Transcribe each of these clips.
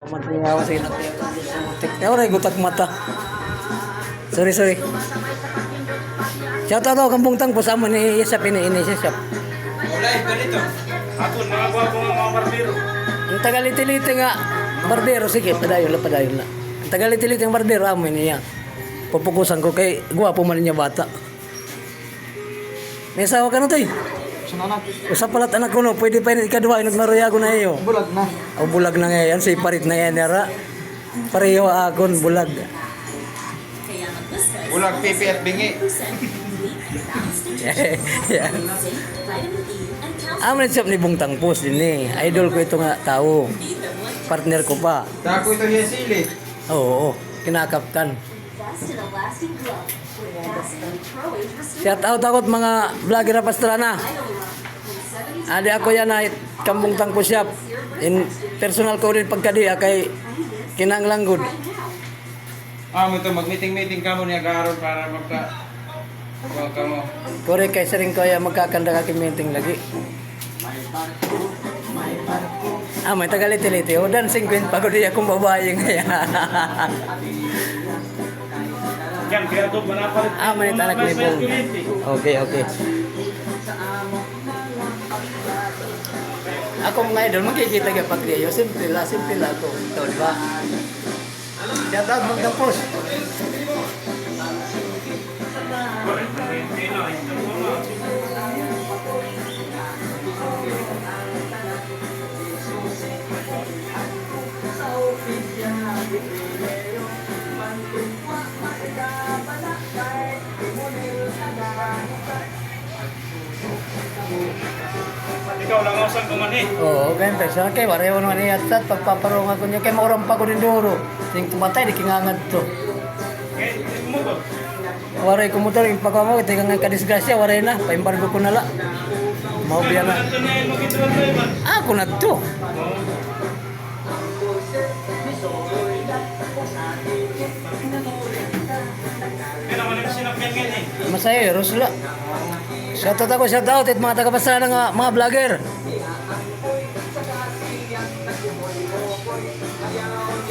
Matlihawa sa inat. Kaya wala gutak mata. Sorry. Shout out ako kambong tang po sa amo ni Isap ini Isap. Wala, ganito. Ako, mga gwapo mga barbero. Ang tagaliti-liti nga barbero, sige, padayon na. Ang tagaliti-liti ang barbero, amo niya. Pupukusan ko kay gwapo man niya bata. May asawa ka na to eh. Sunanak. Usap palat anak ko no, pwede pa yun ikaduha, nagmaruyago na iyo. Bulag na. O bulag na ngayon, si parit na yan, nara. Pareho akon, bulag. Bulag, pipi at bingi. Yeah. Aman siya ni Bungtang Post din eh. Idol ko ito nga tao. Partner ko pa. Dako ito yung sili. Oo, kinakaptan. Shout out ako at mga vlogger na Pastrana. Adi ako yan na kambong tangpo shop. In personal ko rin pagkadiya kay kinanglanggod. Mo ito, mag-meeting ka mo niya karon para magka... Huwag ka mo. Kore kay saring ko ya magkakanda ka kiminting lagi. May tagaliti-liti. O dancing queen pagod di akong babae ngayon. Yan, kaya ito manapalit. Manit anak ni Bong. Okay. Ako mga idol, makikita ka pag diyo. Simple lang ako. Ito, di ba? Shout out Bungtang Post. Ikaw lang ako saan kumani. Oo, ganito. So, kay wareho naman niya at pagpaparong ako niya. Kay maurang pa ko din duro. Ting tumatay, di kingangad to. Eh, kumugod. Waray ko motor, yung pagkama ko, tingnan nga kadisgrasya, waray na. Paimbargo ko na la. Maubya na. Ito na yung mag-ituan tayo ba? Ako na to. Kaya naman yung sinakyan ngayon eh. Masaya, Rosla. Shout out at mga taga-pasara ng mga vlogger.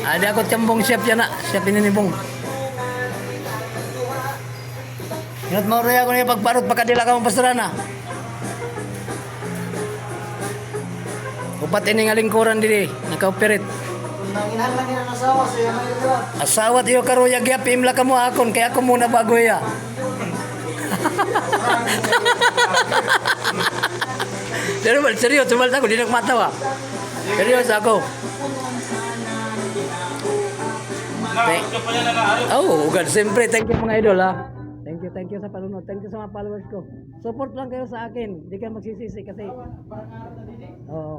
Ada ako tiyambong chef yan na. Chef ini ni Bong. Ingat mo rin ako niya pagparot pagkadila ka mong pasara na. Upat ini nga lingkuran dili. Naka-operate. Nanginan lang yan ang asawa sa iyo may ito. Asawat iyo karuya gyap imla ka mo akon kaya ako muna bago ya. Seryoso ako di nagmatawa. Seryoso ako. Nakakot ka pa niya na naarap. Oh, God, siyempre, thank you mga idol ha. Thank you sa palunod. Thank you sa mga followers ko. Support lang kayo sa akin. Hindi kayo magsisisi kasi. Oo.